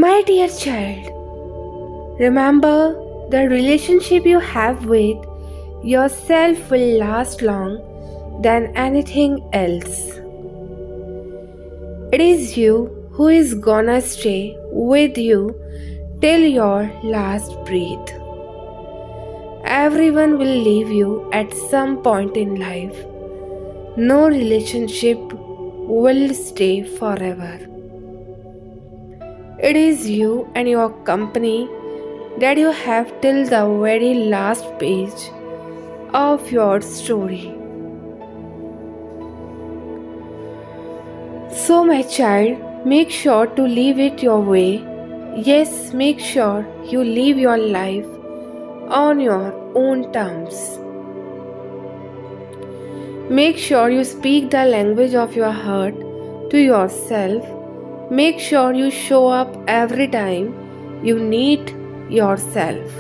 My dear child, remember the relationship you have with yourself will last long than anything else. It is you who is gonna stay with you till your last breath. Everyone will leave you at some point in life. No relationship will stay forever. It is you and your company that you have till the very last page of your story. So, my child, make sure to live it your way. Yes, make sure you live your life on your own terms. Make sure you speak the language of your heart to yourself. Make sure you show up every time you need yourself.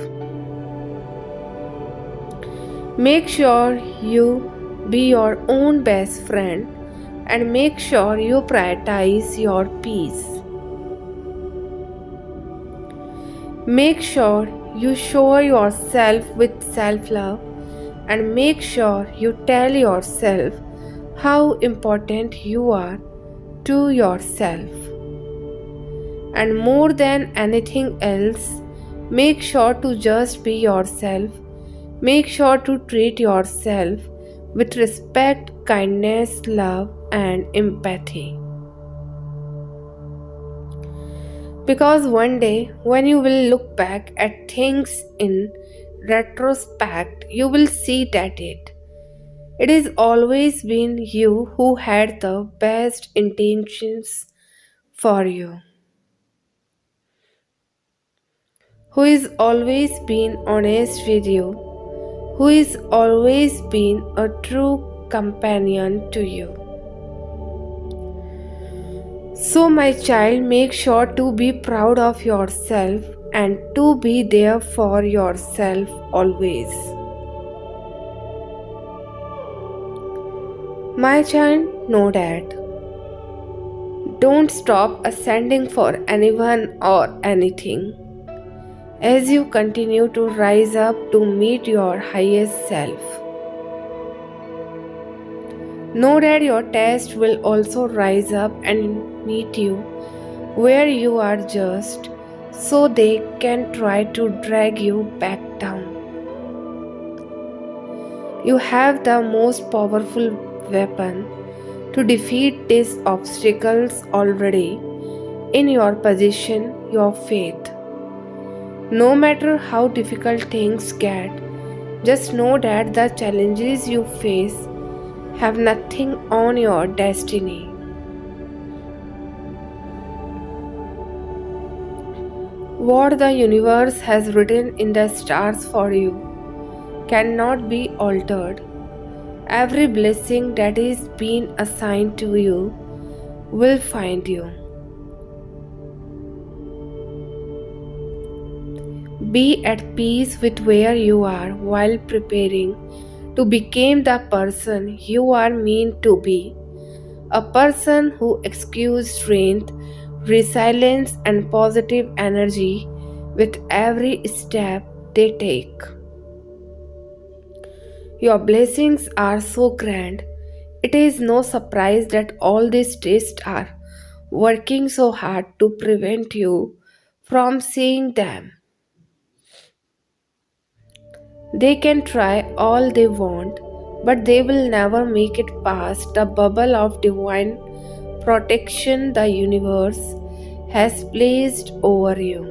Make sure you be your own best friend and make sure you prioritize your peace. Make sure you show yourself with self-love and make sure you tell yourself how important you are to yourself. And more than anything else, make sure to just be yourself. Make sure to treat yourself with respect, kindness, love, and empathy. Because one day, when you will look back at things in retrospect, you will see that it has always been you who had the best intentions for you, who is always been honest with you, who is always been a true companion to you. So, my child, make sure to be proud of yourself and to be there for yourself always. My child, know that. Don't stop ascending for anyone or anything. As you continue to rise up to meet your highest self, know that your test will also rise up and meet you where you are just so they can try to drag you back down. You have the most powerful weapon to defeat these obstacles already in your position, your faith. No matter how difficult things get, just know that the challenges you face have nothing on your destiny. What the universe has written in the stars for you cannot be altered. Every blessing that is being assigned to you will find you. Be at peace with where you are while preparing to become the person you are meant to be, a person who exudes strength, resilience, and positive energy with every step they take. Your blessings are so grand, it is no surprise that all these tests are working so hard to prevent you from seeing them. They can try all they want, but they will never make it past the bubble of divine protection the universe has placed over you.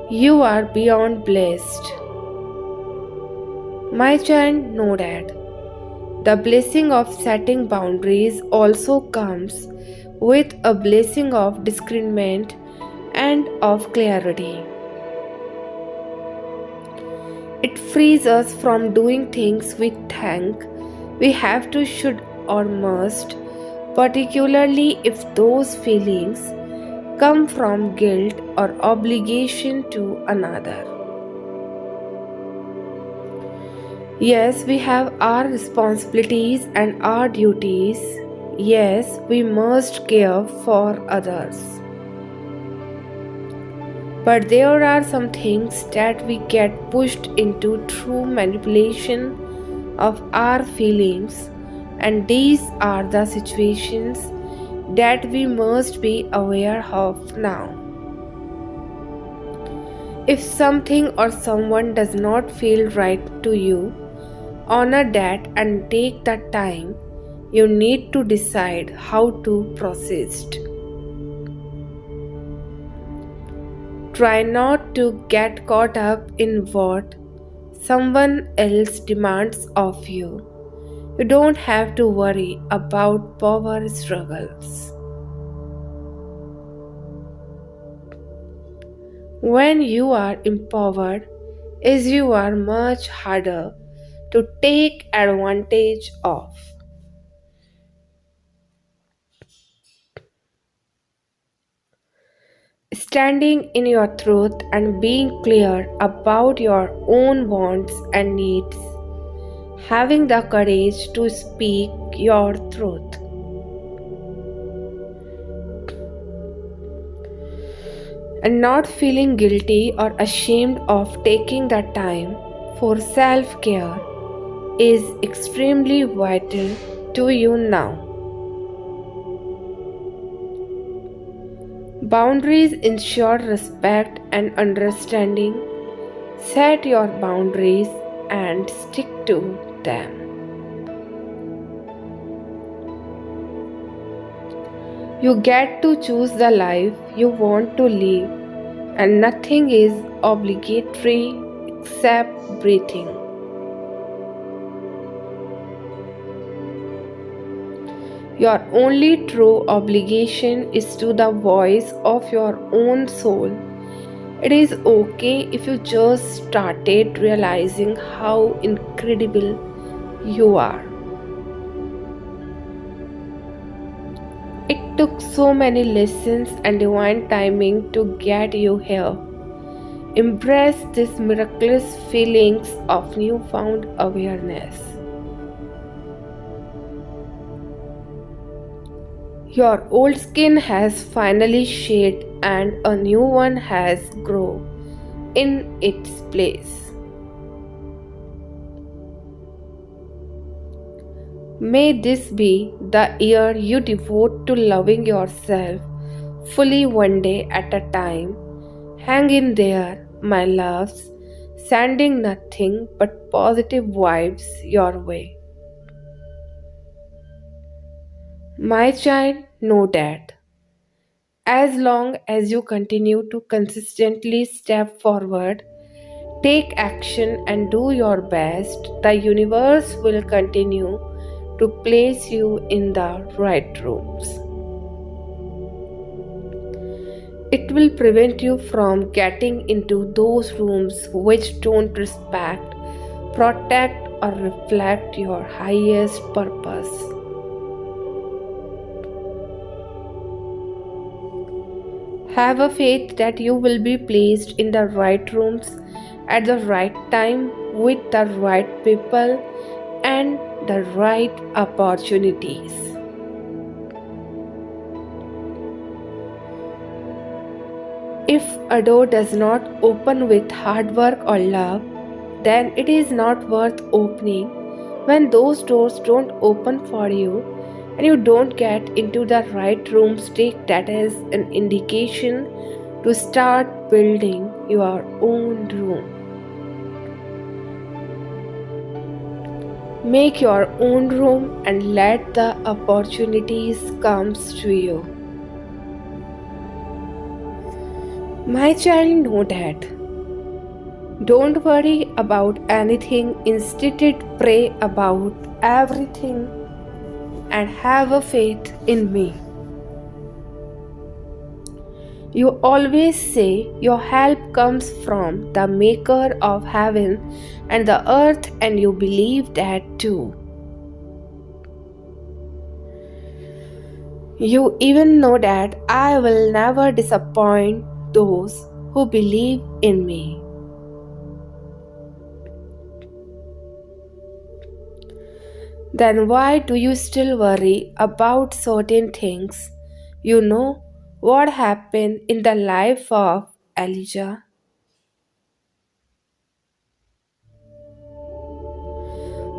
You are beyond blessed. My child, know that. The blessing of setting boundaries also comes with a blessing of discernment and of clarity. It frees us from doing things we think we have to, should, or must, particularly if those feelings come from guilt or obligation to another. Yes, we have our responsibilities and our duties. Yes, we must care for others. But there are some things that we get pushed into through manipulation of our feelings, and these are the situations that we must be aware of now. If something or someone does not feel right to you, honor that and take the time you need to decide how to proceed. Try not to get caught up in what someone else demands of you. You don't have to worry about power struggles. When you are empowered, is you are much harder to take advantage of. Standing in your truth and being clear about your own wants and needs, having the courage to speak your truth, and not feeling guilty or ashamed of taking the time for self care is extremely vital to you now. Boundaries ensure respect and understanding. Set your boundaries and stick to them. You get to choose the life you want to live, and nothing is obligatory except breathing. Your only true obligation is to the voice of your own soul. It is okay if you just started realizing how incredible you are. It took so many lessons and divine timing to get you here. Embrace these miraculous feelings of newfound awareness. Your old skin has finally shed and a new one has grown in its place. May this be the year you devote to loving yourself fully one day at a time. Hang in there, my loves, sending nothing but positive vibes your way. My child, know that as long as you continue to consistently step forward, take action, and do your best, the universe will continue to place you in the right rooms. It will prevent you from getting into those rooms which don't respect, protect, or reflect your highest purpose. Have a faith that you will be placed in the right rooms at the right time with the right people and the right opportunities. If a door does not open with hard work or love, then it is not worth opening. When those doors don't open for you and you don't get into the right rooms, take that as an indication to start building your own room. Make your own room and let the opportunities come to you. My child, know that. Don't worry about anything, instead pray about everything and have a faith in me. You always say your help comes from the maker of heaven and the earth, and you believe that too. You even know that I will never disappoint those who believe in me. Then why do you still worry about certain things? You know what happened in the life of Elijah?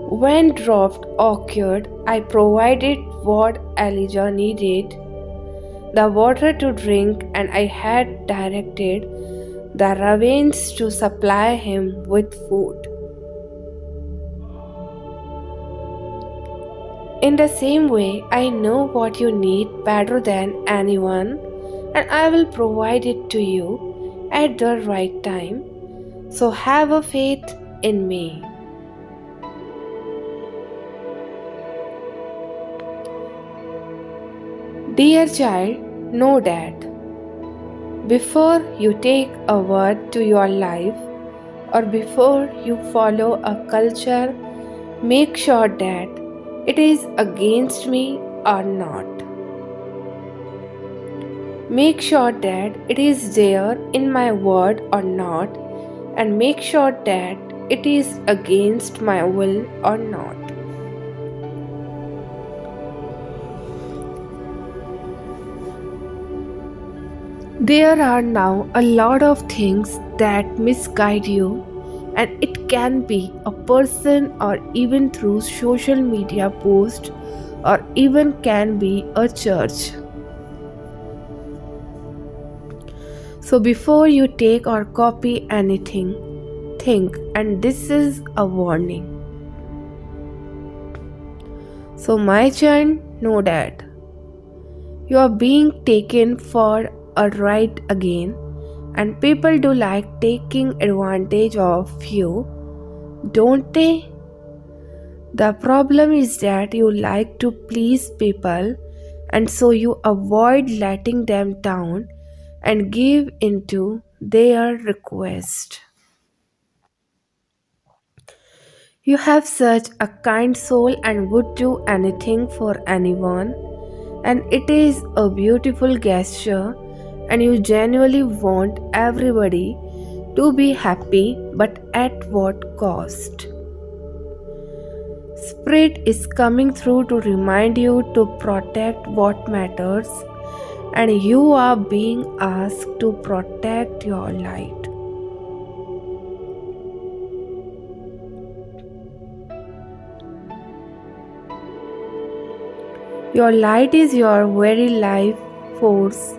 When drought occurred, I provided what Elijah needed, the water to drink, and I had directed the ravens to supply him with food. In the same way, I know what you need better than anyone, and I will provide it to you at the right time. So have a faith in me. Dear child, know that before you take a word to your life or before you follow a culture, make sure that it is against me or not. Make sure that it is there in my word or not, and make sure that it is against my will or not. There are now a lot of things that misguide you, and it can be a person or even through social media posts or even can be a church. So before you take or copy anything, think, and this is a warning. So my child, know that you are being taken for a ride again, and people do like taking advantage of you, don't they? The problem is that you like to please people, and so you avoid letting them down and give into their request. You have such a kind soul and would do anything for anyone, and it is a beautiful gesture, and you genuinely want everybody to be happy, but at what cost? Spirit is coming through to remind you to protect what matters, and you are being asked to protect your light. Your light is your very life force,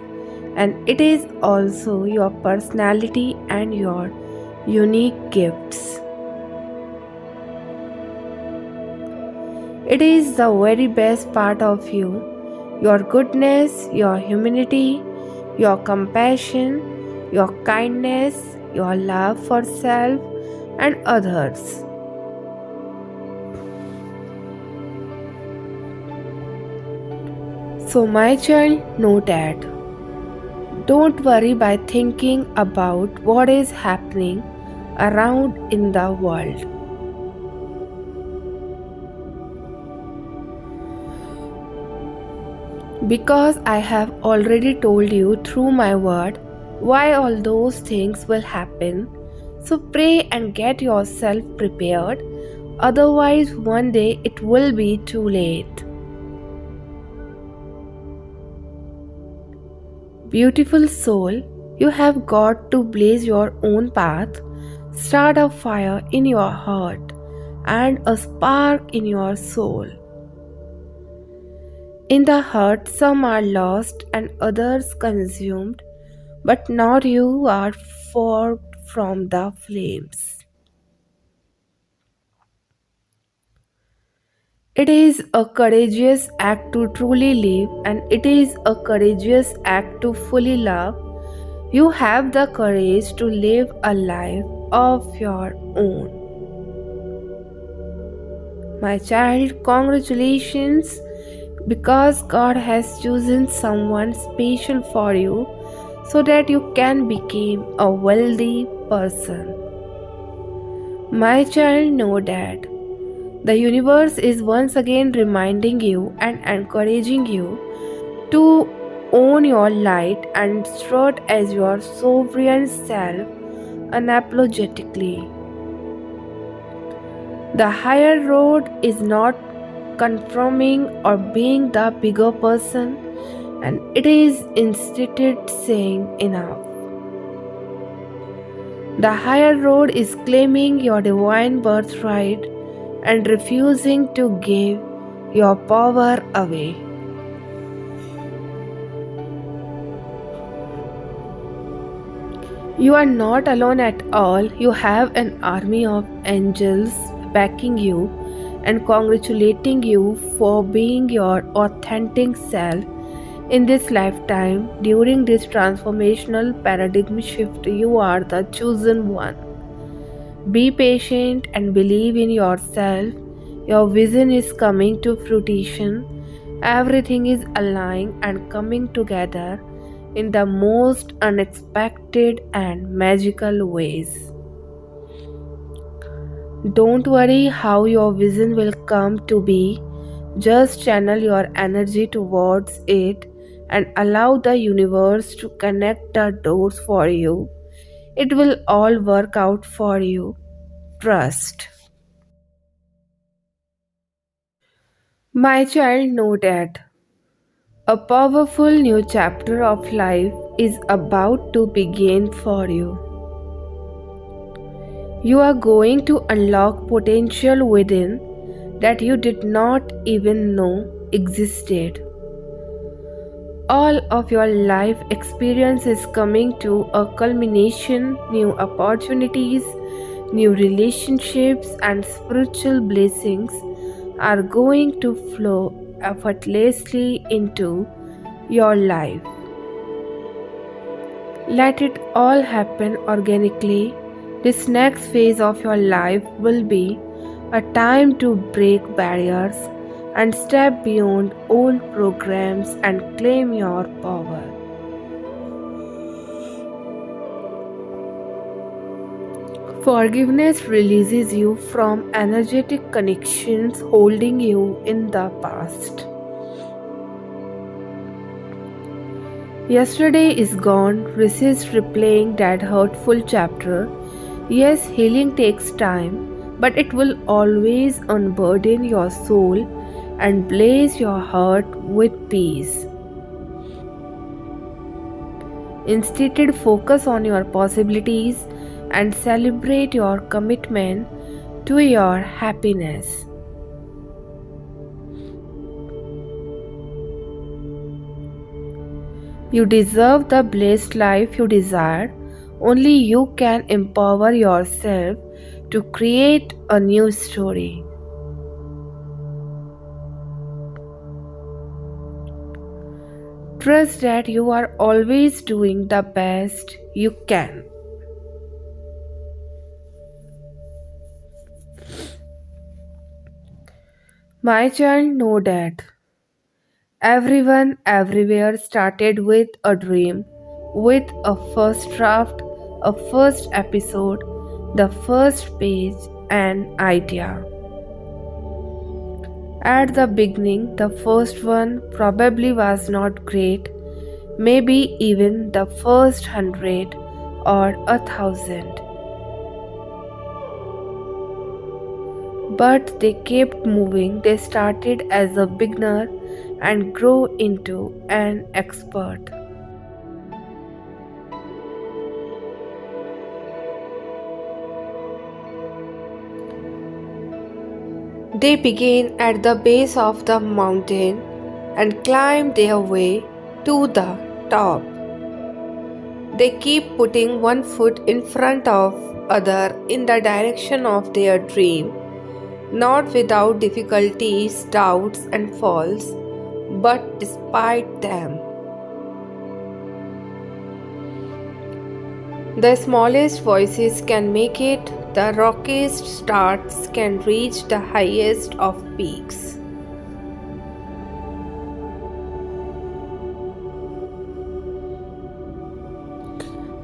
and it is also your personality and your unique gifts. It is the very best part of you, your goodness, your humanity, your compassion, your kindness, your love for self and others. So, my child, know that. Don't worry by thinking about what is happening around in the world. Because I have already told you through my word why all those things will happen. So pray and get yourself prepared. Otherwise, one day it will be too late. Beautiful soul, you have got to blaze your own path. Start a fire in your heart and a spark in your soul. In the heart, some are lost and others consumed, but not you are formed from the flames. It is a courageous act to truly live, and it is a courageous act to fully love. You have the courage to live a life of your own. My child, congratulations, because God has chosen someone special for you so that you can become a wealthy person. My child, know that the universe is once again reminding you and encouraging you to own your light and strut as your sovereign self unapologetically. The higher road is not confirming or being the bigger person, and it is instead saying enough. The higher road is claiming your divine birthright and refusing to give your power away. You are not alone at all. You have an army of angels backing you and congratulating you for being your authentic self in this lifetime. During this transformational paradigm shift, you are the chosen one. Be patient and believe in yourself. Your vision is coming to fruition. Everything is aligning and coming together in the most unexpected and magical ways. Don't worry how your vision will come to be. Just channel your energy towards it and allow the universe to connect the doors for you. It will all work out for you. Trust. My child, know that a powerful new chapter of life is about to begin for you. You are going to unlock potential within that you did not even know existed. All of your life experience is coming to a culmination, new opportunities, new relationships, and spiritual blessings are going to flow effortlessly into your life. Let it all happen organically. This next phase of your life will be a time to break barriers and step beyond old programs and claim your power. Forgiveness releases you from energetic connections holding you in the past. Yesterday is gone. Resist replaying that hurtful chapter. Yes, healing takes time, but it will always unburden your soul and blaze your heart with peace. Instead, focus on your possibilities and celebrate your commitment to your happiness. You deserve the blessed life you desire. Only you can empower yourself to create a new story. Trust that you are always doing the best you can. My child, know that everyone everywhere started with a dream, with a first draft, a first episode, the first page, an idea. At the beginning, the first one probably was not great, maybe even the first 100 or 1,000. But they kept moving. They started as a beginner and grew into an expert. They began at the base of the mountain and climbed their way to the top. They keep putting one foot in front of other in the direction of their dream, not without difficulties, doubts and falls, but despite them. The smallest voices can make it, the rockiest starts can reach the highest of peaks.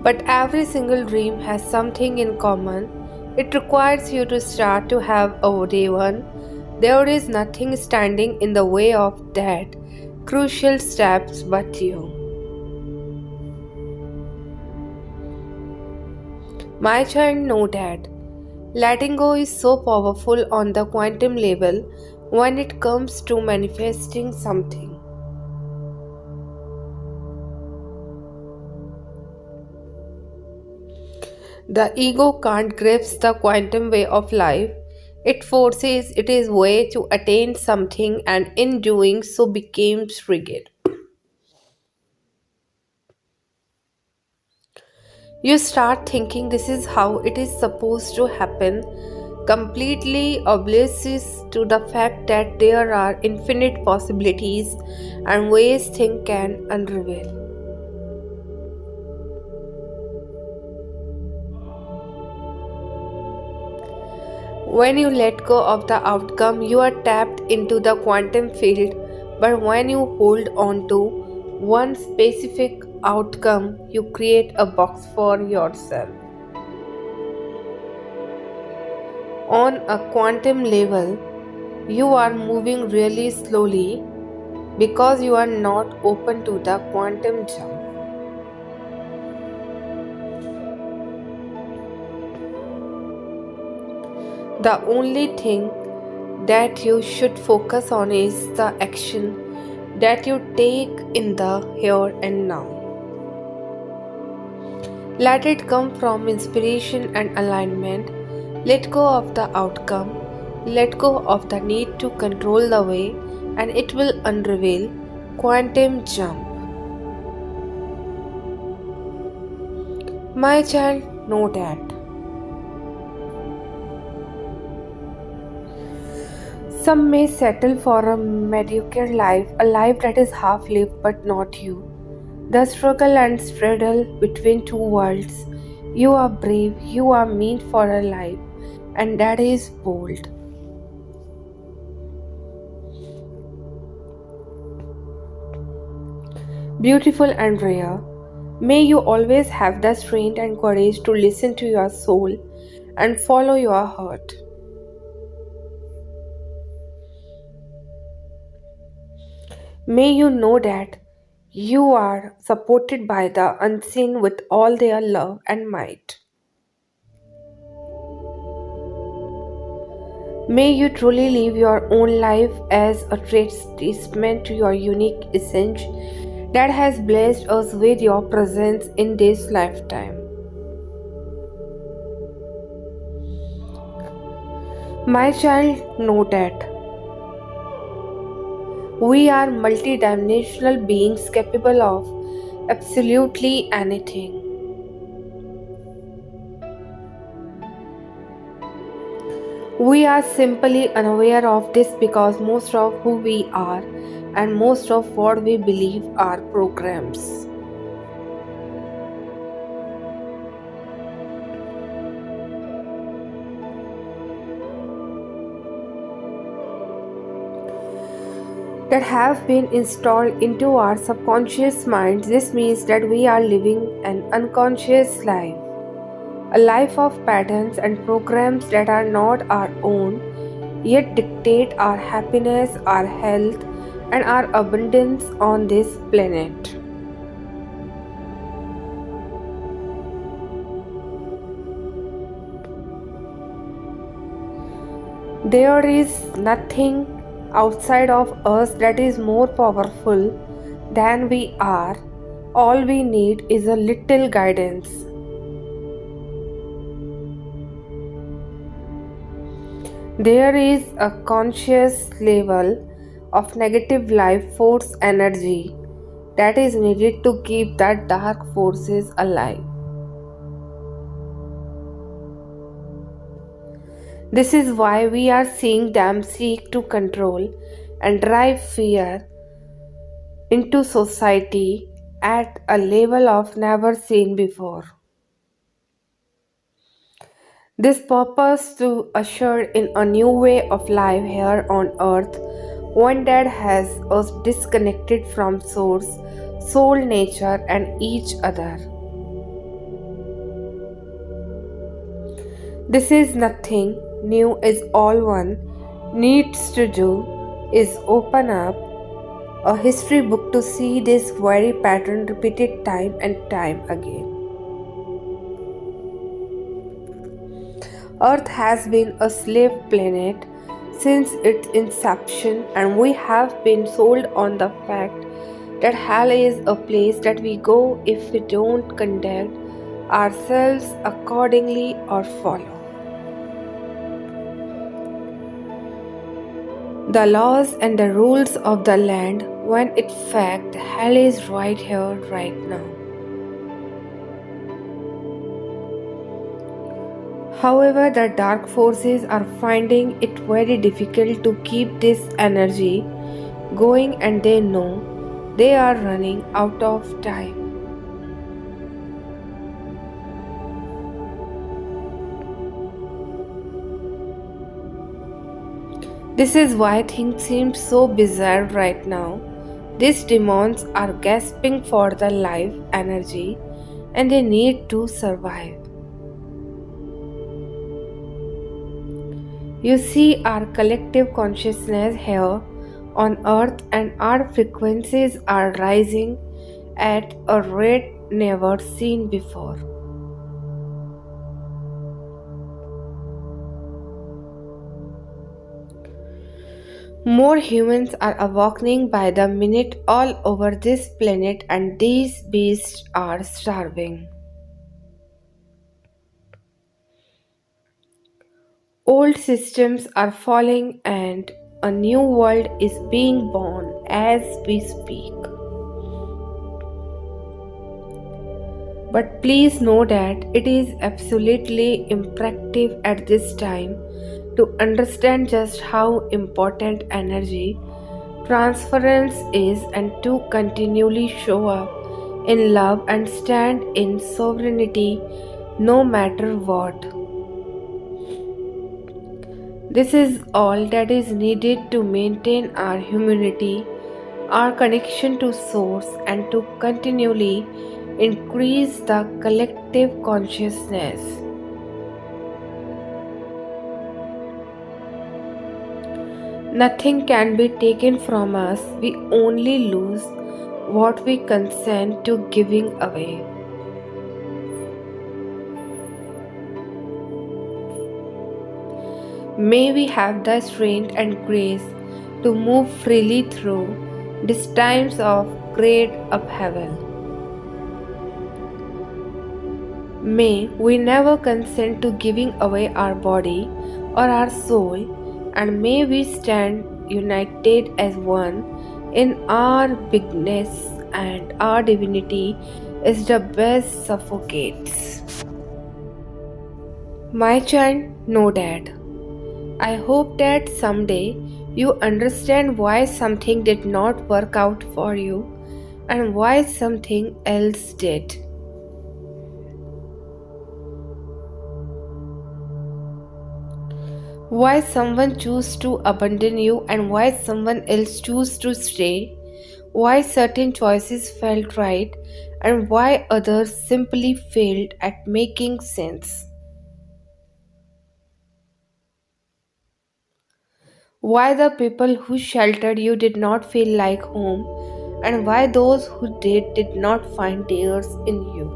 But every single dream has something in common. It requires you to start to have a day one. There is nothing standing in the way of that crucial steps but you. My child, know that letting go is so powerful on the quantum level. when it comes to manifesting something. The ego can't grasp the quantum way of life. It forces its way to attain something and in doing so becomes rigid. You start thinking this is how it is supposed to happen, completely oblivious to the fact that there are infinite possibilities and ways things can unravel. When you let go of the outcome, you are tapped into the quantum field, but when you hold on to one specific outcome, you create a box for yourself. On a quantum level, you are moving really slowly because you are not open to the quantum jump. The only thing that you should focus on is the action that you take in the here and now. Let it come from inspiration and alignment. Let go of the outcome. Let go of the need to control the way, and it will unravel. Quantum jump. My child, know that. Some may settle for a mediocre life, a life that is half lived but not you. The struggle and straddle between two worlds. You are brave, you are meant for a life, and that is bold. Beautiful and rare. May you always have the strength and courage to listen to your soul and follow your heart. May you know that you are supported by the unseen with all their love and might. May you truly live your own life as a testament to your unique essence that has blessed us with your presence in this lifetime. My child, know that we are multidimensional beings capable of absolutely anything. We are simply unaware of this because most of who we are and most of what we believe are programs. That have been installed into our subconscious minds. This means that we are living an unconscious life, a life of patterns and programs that are not our own, yet dictate our happiness, our health, and our abundance on this planet. There is nothing outside of us that is more powerful than we are. All we need is a little guidance. There is a conscious level of negative life force energy that is needed to keep that dark forces alive. This is why we are seeing them seek to control and drive fear into society at a level of never seen before. This purpose to usher in a new way of life here on earth, one that has us disconnected from source, soul, nature, and each other. This is nothing new, is all one needs to do is open up a history book to see this very pattern repeated time and time again. Earth has been a slave planet since its inception, and we have been sold on the fact that hell is a place that we go if we don't conduct ourselves accordingly or follow the laws and the rules of the land, when in fact hell is right here, right now. However, the dark forces are finding it very difficult to keep this energy going, and they know they are running out of time. This is why things seem so bizarre right now. These demons are gasping for the life energy and they need to survive. You see our collective consciousness here on earth, and our frequencies are rising at a rate never seen before. More humans are awakening by the minute all over this planet, and these beasts are starving. Old systems are falling and a new world is being born as we speak. But please know that it is absolutely imperative at this time to understand just how important energy transference is, and to continually show up in love and stand in sovereignty no matter what. This is all that is needed to maintain our humanity, our connection to Source, and to continually increase the collective consciousness. Nothing can be taken from us, we only lose what we consent to giving away. May we have the strength and grace to move freely through these times of great upheaval. May we never consent to giving away our body or our soul, and may we stand united as one in our bigness, and our divinity is the best suffocates. My child, know that. I hope that someday you understand why something did not work out for you and why something else did. Why someone chose to abandon you and why someone else chose to stay. Why certain choices felt right and why others simply failed at making sense. Why the people who sheltered you did not feel like home, and why those who did not find theirs in you.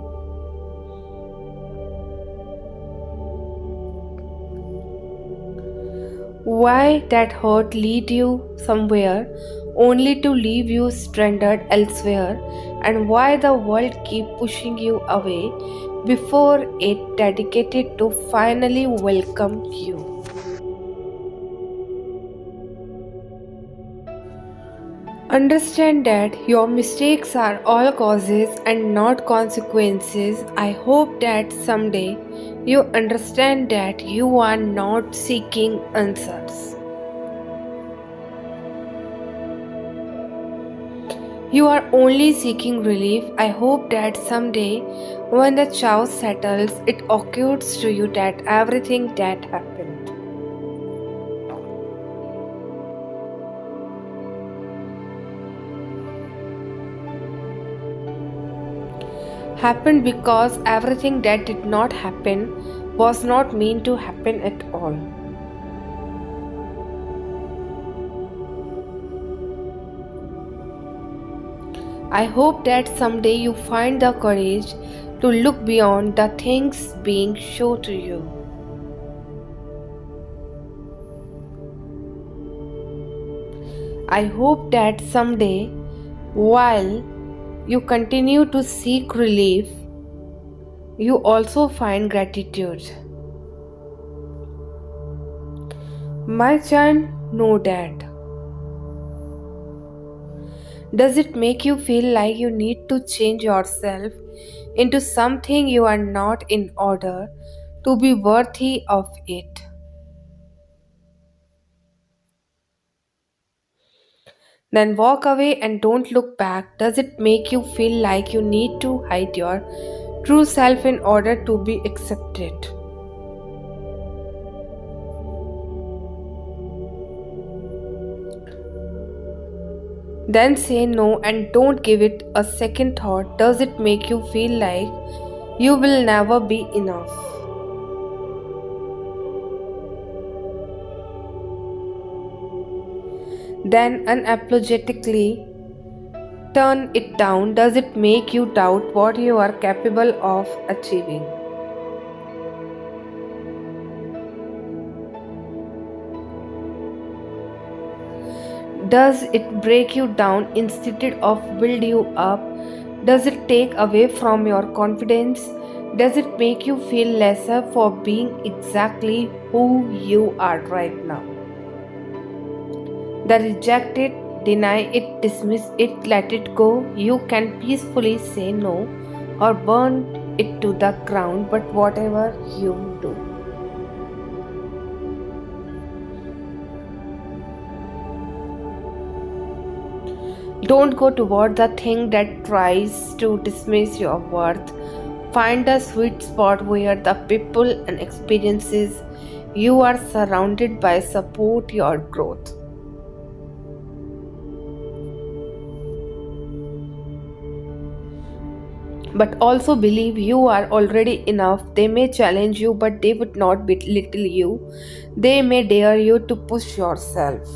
Why that hurt lead you somewhere only to leave you stranded elsewhere, and why the world keep pushing you away before it dedicated to finally welcome you. Understand that your mistakes are all causes and not consequences. I hope that someday you understand that you are not seeking answers. You are only seeking relief. I hope that someday, when the chaos settles, it occurs to you that everything that happened because everything that did not happen was not meant to happen at all. I hope that someday you find the courage to look beyond the things being shown to you. I hope that someday, while you continue to seek relief, you also find gratitude. My child, know that. Does it make you feel like you need to change yourself into something you are not in order to be worthy of it? Then walk away and don't look back. Does it make you feel like you need to hide your true self in order to be accepted? Then say no and don't give it a second thought. Does it make you feel like you will never be enough? Then unapologetically turn it down. Does it make you doubt what you are capable of achieving? Does it break you down instead of build you up? Does it take away from your confidence? Does it make you feel lesser for being exactly who you are right now? The reject it, deny it, dismiss it, let it go. You can peacefully say no or burn it to the ground, but whatever you do, don't go toward the thing that tries to dismiss your worth. Find a sweet spot where the people and experiences you are surrounded by support your growth. But also believe you are already enough. They may challenge you, but they would not belittle you. They may dare you to push yourself,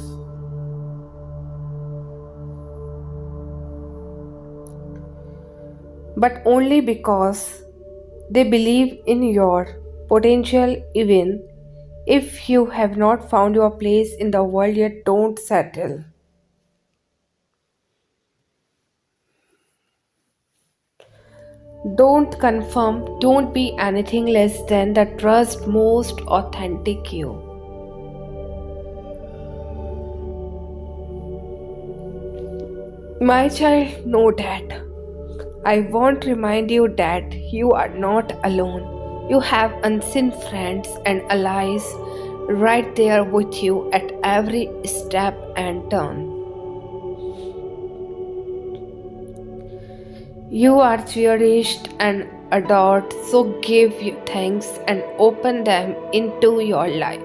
but only because they believe in your potential, even if you have not found your place in the world yet. Don't settle. Don't conform. Don't be anything less than the trust most authentic you. My child, know that. I want to remind you that you are not alone. You have unseen friends and allies right there with you at every step and turn. You are cherished and adored, so give you thanks and open them into your life.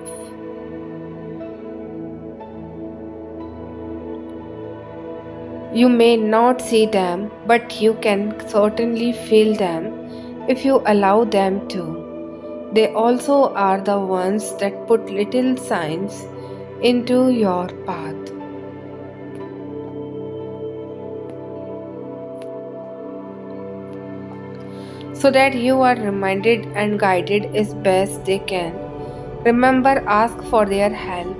You may not see them, but you can certainly feel them if you allow them to. They also are the ones that put little signs into your path, so that you are reminded and guided as best they can. Remember, ask for their help,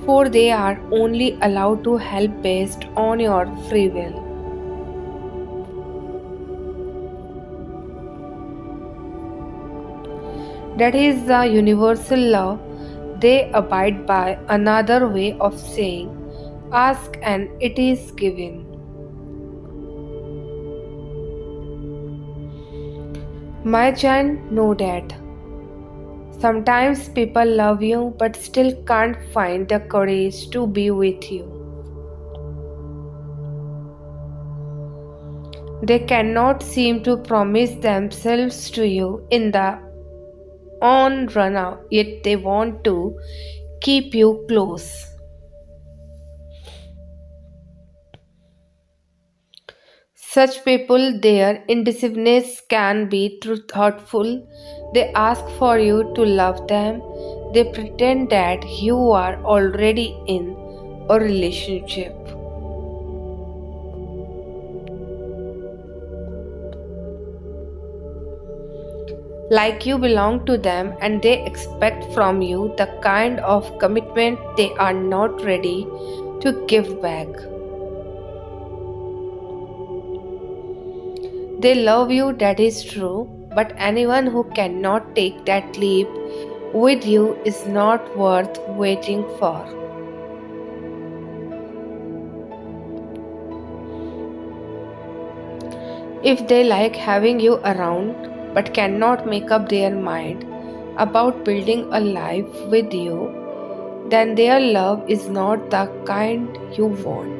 for they are only allowed to help based on your free will. That is the universal law they abide by. Another way of saying, ask and it is given. My child, know that. Sometimes people love you but still can't find the courage to be with you. They cannot seem to promise themselves to you in the on run out, yet they want to keep you close. Such people, their indecisiveness can be thoughtful. They ask for you to love them. They pretend that you are already in a relationship, like you belong to them, and they expect from you the kind of commitment they are not ready to give back. They love you, that is true, but anyone who cannot take that leap with you is not worth waiting for. If they like having you around but cannot make up their mind about building a life with you, then their love is not the kind you want.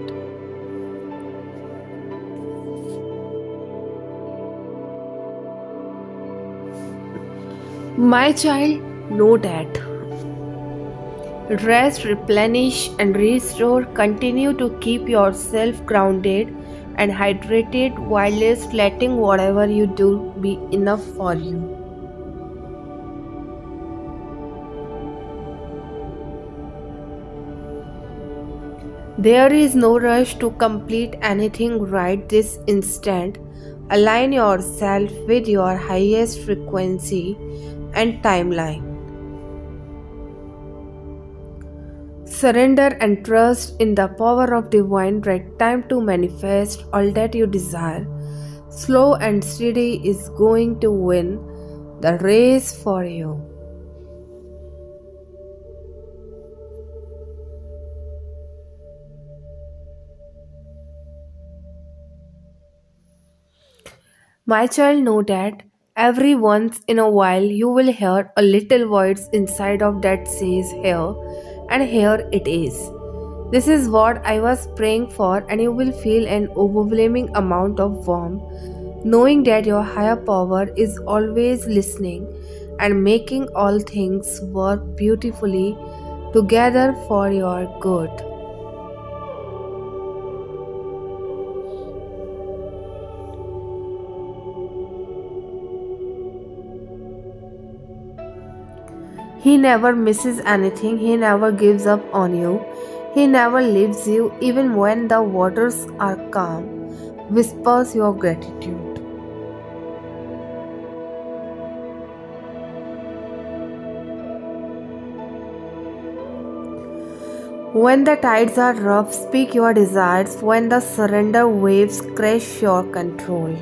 My child, know that. Rest, replenish, and restore. Continue to keep yourself grounded and hydrated whilst letting whatever you do be enough for you. There is no rush to complete anything right this instant. Align yourself with your highest frequency and timeline. Surrender and trust in the power of divine right time to manifest all that you desire. Slow and steady is going to win the race for you. My child, know that every once in a while you will hear a little voice inside of that says here, and here it is. This is what I was praying for, and you will feel an overwhelming amount of warmth, knowing that your higher power is always listening and making all things work beautifully together for your good. He never misses anything, he never gives up on you, he never leaves you even when the waters are calm. Whispers your gratitude. When the tides are rough, speak your desires. When the surrender waves crash your control.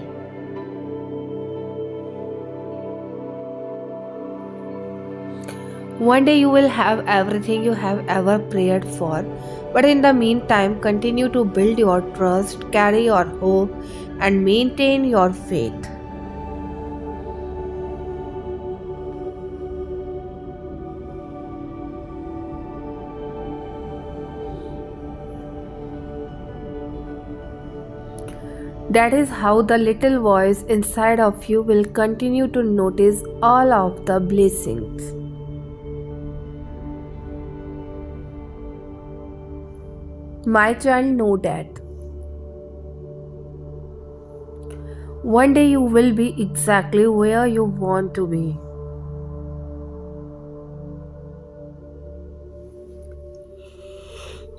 One day you will have everything you have ever prayed for, but in the meantime, continue to build your trust, carry your hope, and maintain your faith. That is how the little voice inside of you will continue to notice all of the blessings. My child, know that. One day you will be exactly where you want to be.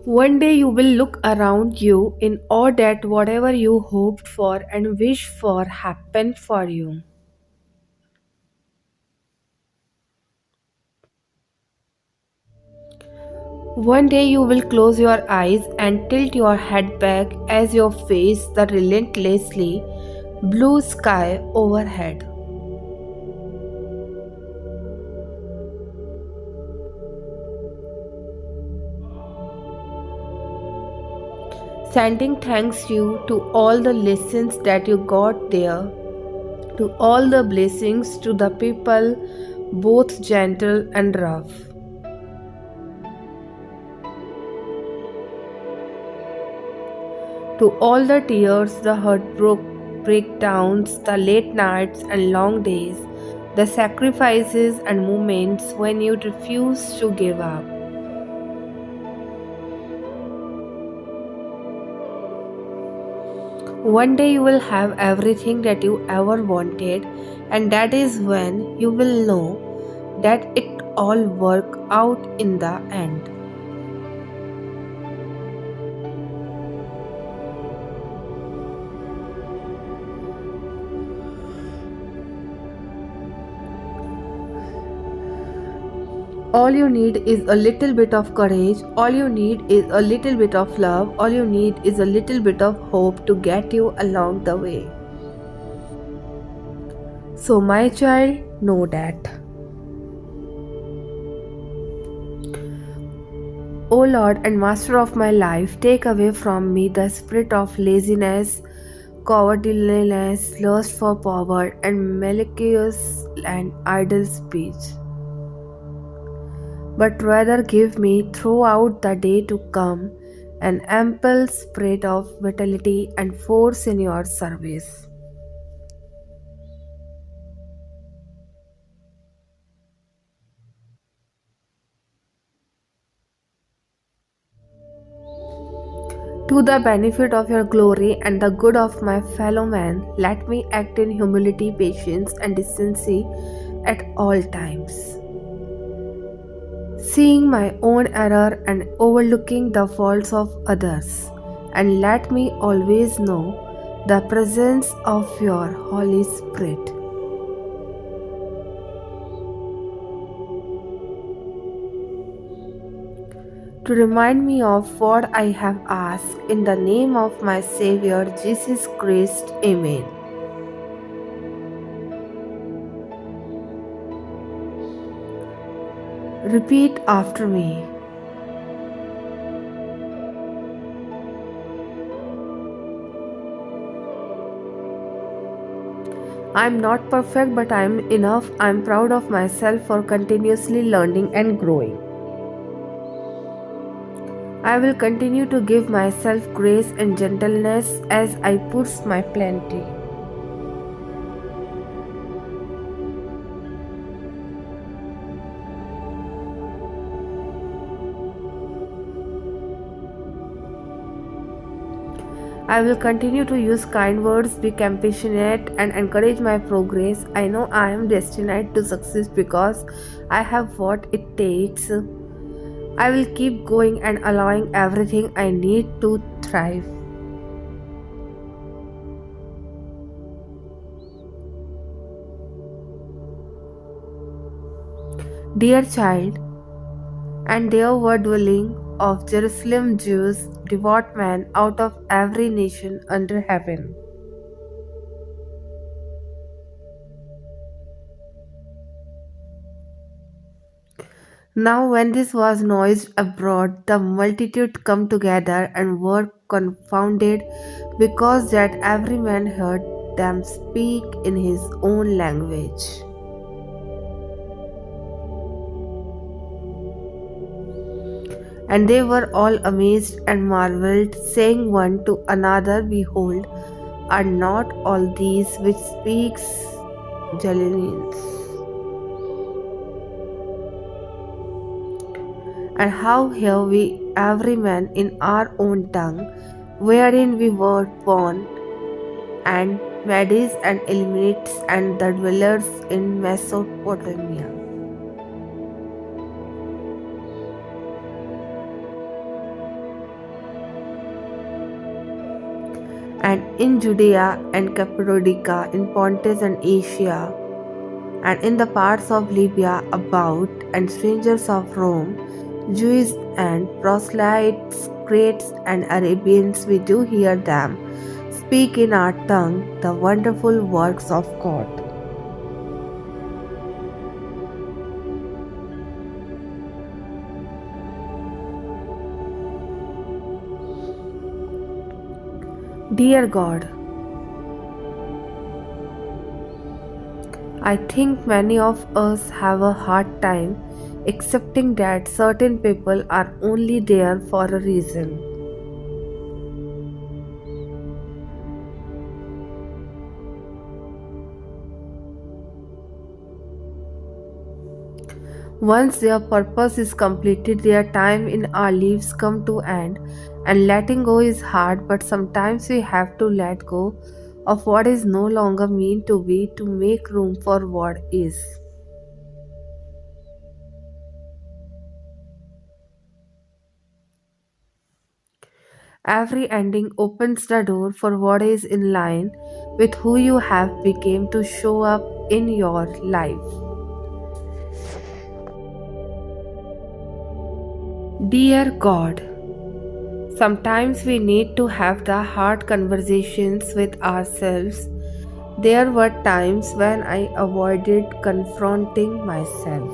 One day you will look around you in awe that whatever you hoped for and wished for happened for you. One day you will close your eyes and tilt your head back as you face the relentlessly blue sky overhead. Sending thanks you to all the lessons that you got there, to all the blessings, to the people, both gentle and rough. To all the tears, the heartbreak breakdowns, the late nights and long days, the sacrifices and moments when you refused to give up. One day you will have everything that you ever wanted, and that is when you will know that it all worked out in the end. All you need is a little bit of courage, all you need is a little bit of love, all you need is a little bit of hope to get you along the way. So, my child, know that. O Lord and Master of my life, take away from me the spirit of laziness, cowardliness, lust for power, and malicious and idle speech. But rather give me throughout the day to come an ample spirit of vitality and force in your service. To the benefit of your glory and the good of my fellow man, let me act in humility, patience, and decency at all times. Seeing my own error and overlooking the faults of others, and let me always know the presence of your Holy Spirit to remind me of what I have asked in the name of my Savior Jesus Christ. Amen. Repeat after me. I am not perfect, but I am enough. I am proud of myself for continuously learning and growing. I will continue to give myself grace and gentleness as I pursue my plenty. I will continue to use kind words, be compassionate, and encourage my progress. I know I am destined to success because I have what it takes. I will keep going and allowing everything I need to thrive. Dear child, and there were dwelling of Jerusalem Jews, devout men out of every nation under heaven. Now when this was noised abroad, the multitude come together and were confounded, because that every man heard them speak in his own language. And they were all amazed and marveled, saying one to another, Behold, are not all these which speaks Galileans? And how hear we every man in our own tongue, wherein we were born, and Medes and Elamites and the dwellers in Mesopotamia, and in Judea and Cappadocia, in Pontus and Asia, and in the parts of Libya about, and strangers of Rome, Jews and proselytes, Cretes and Arabians, we do hear them speak in our tongue the wonderful works of God. Dear God, I think many of us have a hard time accepting that certain people are only there for a reason. Once their purpose is completed, their time in our lives come to end, and letting go is hard, but sometimes we have to let go of what is no longer meant to be to make room for what is. Every ending opens the door for what is in line with who you have become to show up in your life. Dear God, sometimes we need to have the hard conversations with ourselves. There were times when I avoided confronting myself.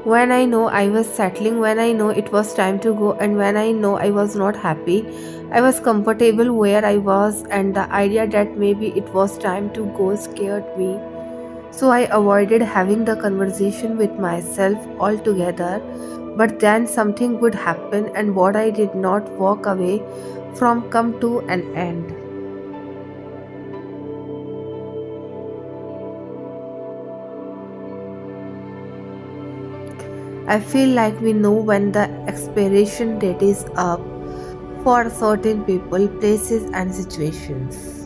When I know I was settling, when I know it was time to go, and when I know I was not happy, I was comfortable where I was, and the idea that maybe it was time to go scared me. So I avoided having the conversation with myself altogether. But then something would happen, and what I did not walk away from come to an end. I feel like we know when the expiration date is up for certain people, places, and situations.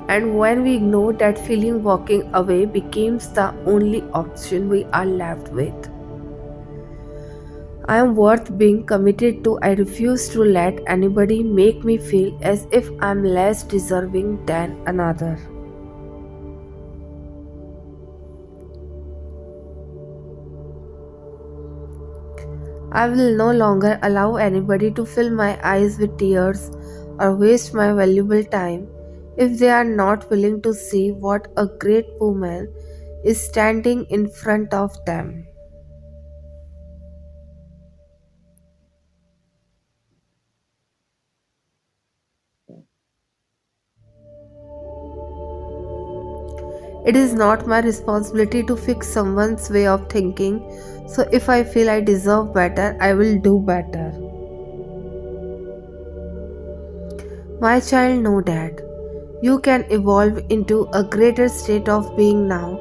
And when we ignore that feeling, walking away becomes the only option we are left with. I am worth being committed to. I refuse to let anybody make me feel as if I'm less deserving than another. I will no longer allow anybody to fill my eyes with tears or waste my valuable time if they are not willing to see what a great woman is standing in front of them. It is not my responsibility to fix someone's way of thinking, so if I feel I deserve better, I will do better. My child, know that you can evolve into a greater state of being now.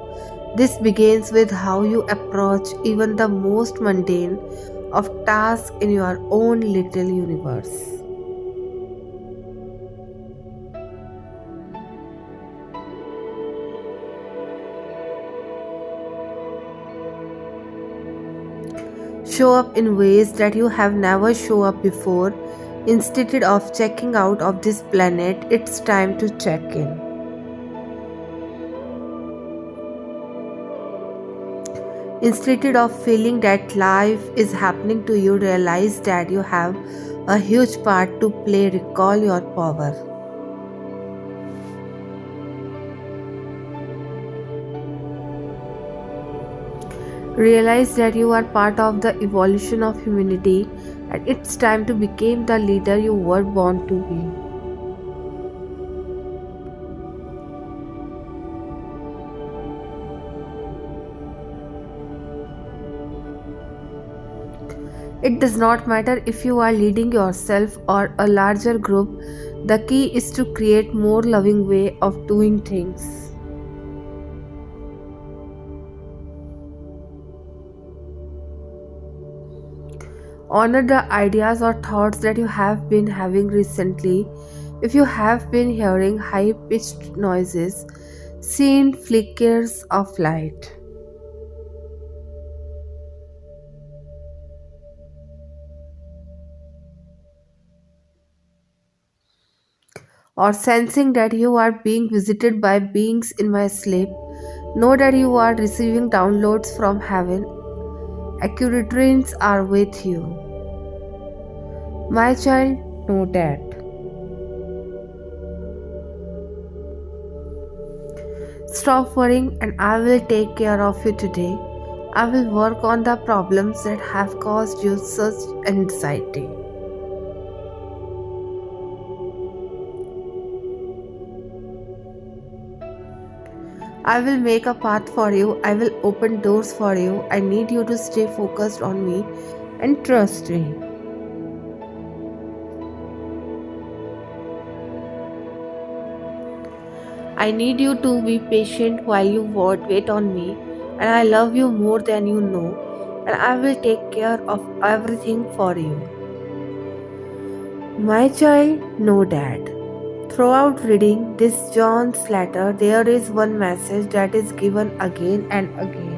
This begins with how you approach even the most mundane of tasks in your own little universe. Show up in ways that you have never shown up before. Instead of checking out of this planet, it's time to check in. Instead of feeling that life is happening to you, realize that you have a huge part to play. Recall your power. Realize that you are part of the evolution of humanity, and it's time to become the leader you were born to be. It does not matter if you are leading yourself or a larger group. The key is to create more loving way of doing things. Honor the ideas or thoughts that you have been having recently. If you have been hearing high pitched noises, seen flickers of light, or sensing that you are being visited by beings in my sleep, know that you are receiving downloads from heaven. Accuratrines are with you. My child, know that. Stop worrying and I will take care of you today. I will work on the problems that have caused you such anxiety. I will make a path for you. I will open doors for you. I need you to stay focused on me and trust me. I need you to be patient while you wait on me, and I love you more than you know, and I will take care of everything for you. My child, know that. Throughout reading this John's letter, there is one message that is given again and again.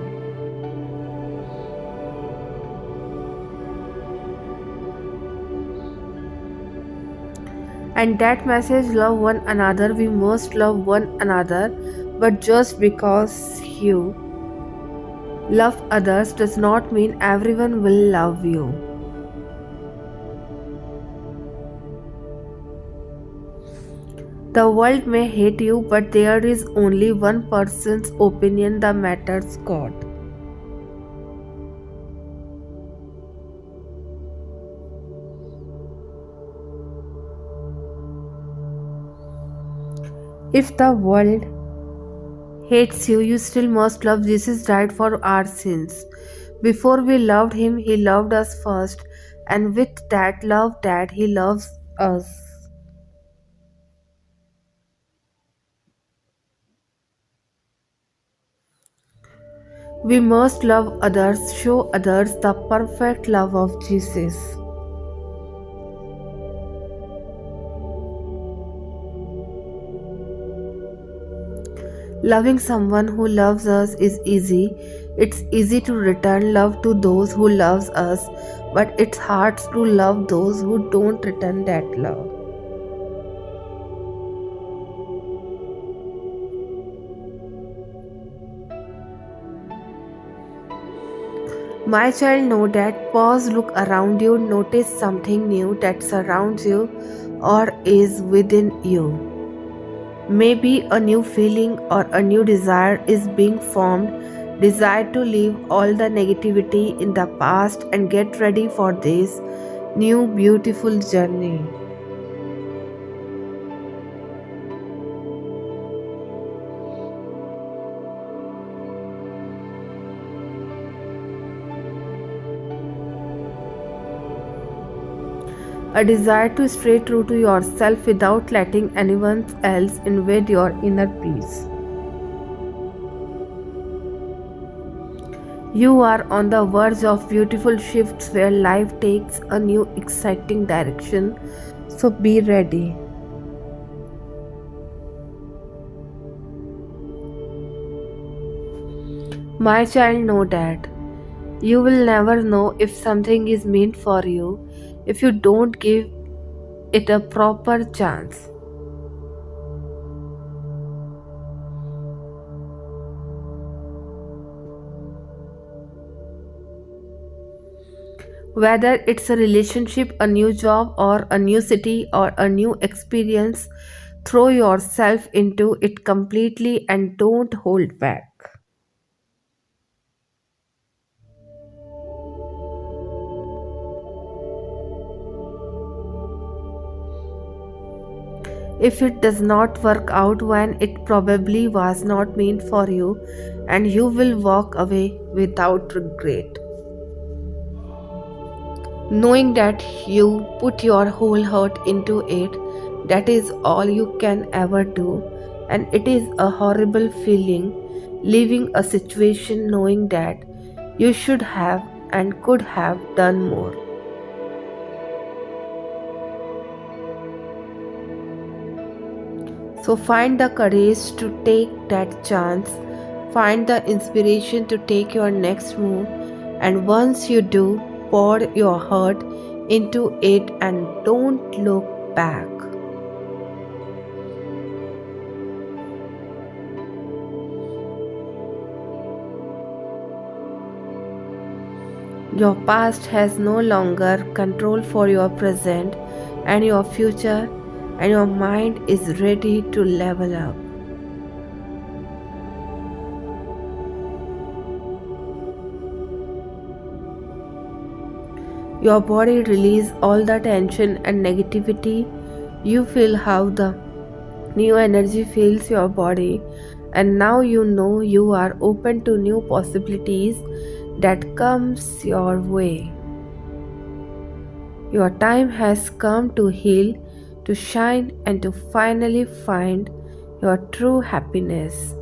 And that message, love one another, we must love one another. But just because you love others does not mean everyone will love you. The world may hate you, but there is only one person's opinion that matters, God. If the world hates you, you still must love. Jesus died for our sins. Before we loved him, he loved us first, and with that love that he loves us. We must love others, show others the perfect love of Jesus. Loving someone who loves us is easy. It's easy to return love to those who loves us, but it's hard to love those who don't return that love. My child, know that. Pause, look around you, notice something new that surrounds you or is within you. Maybe a new feeling or a new desire is being formed. Desire to leave all the negativity in the past and get ready for this new beautiful journey. A desire to stay true to yourself without letting anyone else invade your inner peace. You are on the verge of beautiful shifts where life takes a new exciting direction, so be ready. My child, know that you will never know if something is meant for you if you don't give it a proper chance. Whether it's a relationship, a new job, or a new city, or a new experience, throw yourself into it completely and don't hold back. If it does not work out, when it probably was not meant for you, and you will walk away without regret, knowing that you put your whole heart into it. That is all you can ever do, and it is a horrible feeling leaving a situation knowing that you should have and could have done more. So find the courage to take that chance, find the inspiration to take your next move, and once you do, pour your heart into it and don't look back. Your past has no longer control for your present and your future, and your mind is ready to level up. Your body releases all the tension and negativity. You feel how the new energy fills your body, and now you know you are open to new possibilities that comes your way. Your time has come to heal, to shine, and to finally find your true happiness.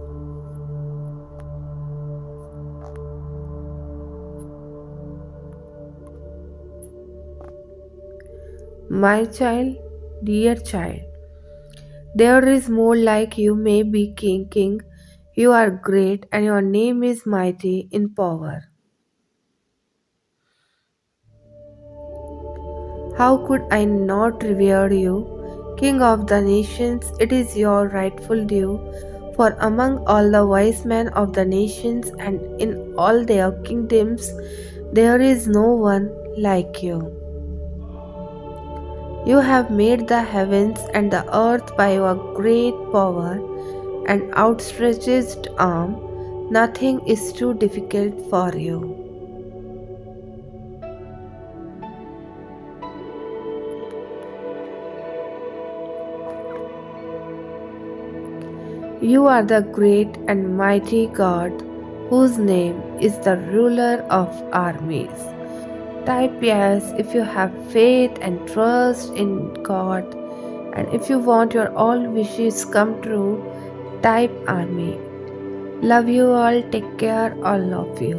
My child, dear child, there is more like you may be king. You are great and your name is mighty in power. How could I not revere you? King of the nations, it is your rightful due, for among all the wise men of the nations and in all their kingdoms, there is no one like you. You have made the heavens and the earth by your great power and outstretched arm. Nothing is too difficult for you. You are the great and mighty God, whose name is the ruler of armies. Type yes if you have faith and trust in God, and if you want your all wishes come true, type army. Love you all, take care, all of you.